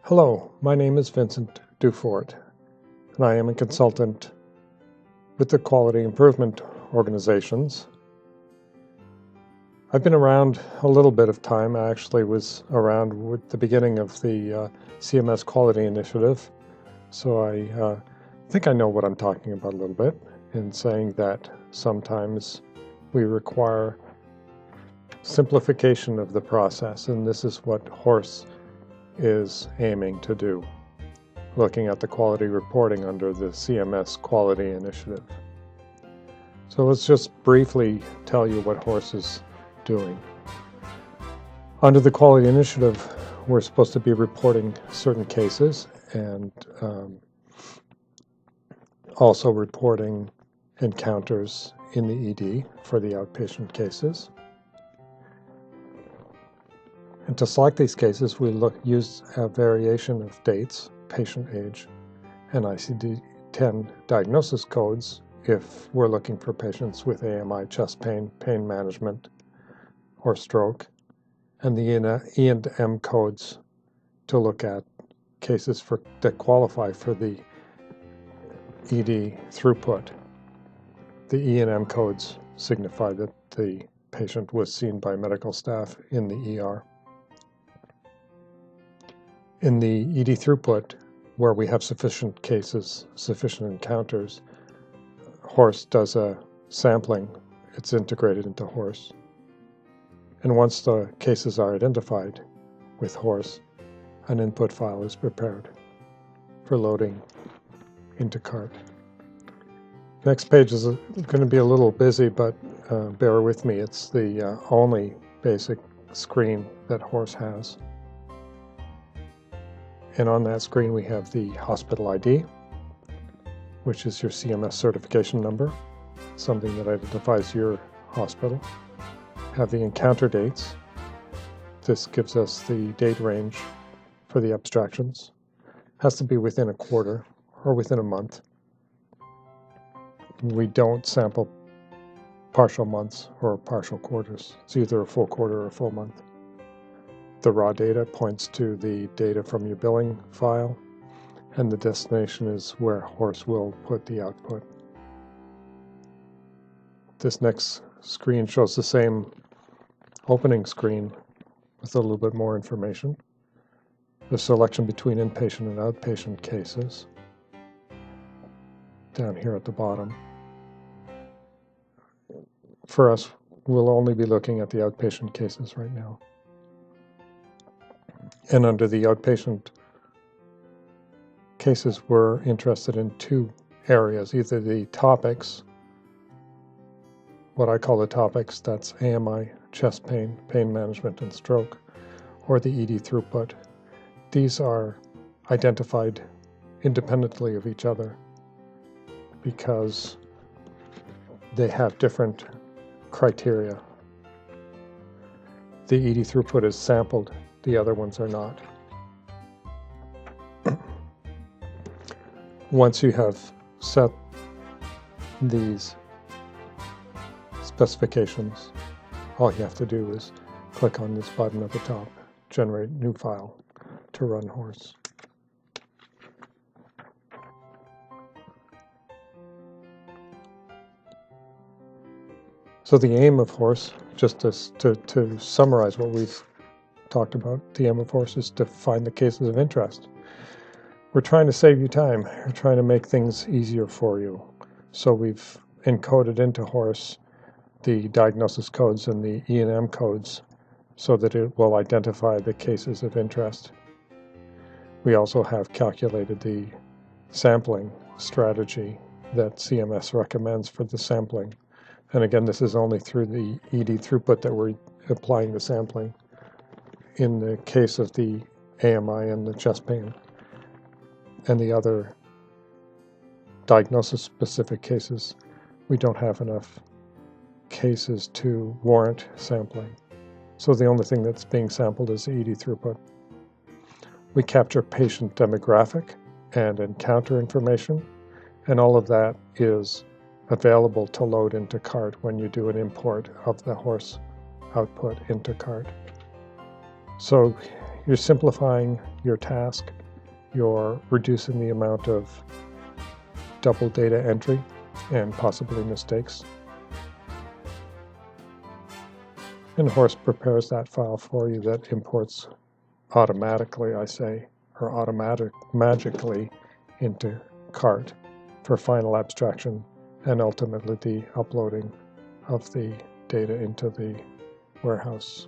Hello, my name is Vincent Dufort, and I am a consultant with the Quality Improvement Organizations. I've been around a little bit of time. I actually was around with the beginning of the CMS Quality Initiative, so I think I know what I'm talking about a little bit in saying that sometimes we require simplification of the process, and this is what HORSE is aiming to do, looking at the quality reporting under the CMS Quality Initiative. So let's just briefly tell you what HORSE is doing. Under the Quality Initiative, we're supposed to be reporting certain cases and also reporting encounters in the ED for the outpatient cases. And to select these cases, we use a variation of dates, patient age, and ICD-10 diagnosis codes if we're looking for patients with AMI, chest pain, pain management, or stroke, and the E&M codes to look at cases that qualify for the ED throughput. The E&M codes signify that the patient was seen by medical staff in the ER. In the ED throughput, where we have sufficient cases, sufficient encounters, HORSE does a sampling. It's integrated into HORSE. And once the cases are identified with HORSE, an input file is prepared for loading into CART. Next page is going to be a little busy, but bear with me. It's the only basic screen that HORSE has. And on that screen we have the hospital ID, which is your CMS certification number, something that identifies your hospital. Have the encounter dates. This gives us the date range for the abstractions. Has to be within a quarter or within a month. We don't sample partial months or partial quarters. It's either a full quarter or a full month. The raw data points to the data from your billing file, and the destination is where HORSE will put the output. This next screen shows the same opening screen with a little bit more information. The selection between inpatient and outpatient cases down here at the bottom. For us, we'll only be looking at the outpatient cases right now. And under the outpatient cases, we're interested in two areas, either the topics, what I call the topics, that's AMI, chest pain, pain management, and stroke, or the ED throughput. These are identified independently of each other because they have different criteria. The ED throughput is sampled. The other ones are not. Once you have set these specifications, all you have to do is click on this button at the top, Generate New File, to run HORSE. So the aim of HORSE, just to summarize what we've talked about, the aim of HORSE is to find the cases of interest. We're trying to save you time. We're trying to make things easier for you. So we've encoded into HORSE the diagnosis codes and the E&M codes so that it will identify the cases of interest. We also have calculated the sampling strategy that CMS recommends for the sampling. And again, this is only through the ED throughput that we're applying the sampling. In the case of the AMI and the chest pain and the other diagnosis-specific cases, we don't have enough cases to warrant sampling. So the only thing that's being sampled is the ED throughput. We capture patient demographic and encounter information, and all of that is available to load into CART when you do an import of the HORSE output into CART. So you're simplifying your task you're reducing the amount of double data entry and possibly mistakes. And Horse prepares that file for you that imports automatically, I say, or magically into CART for final abstraction and ultimately the uploading of the data into the warehouse.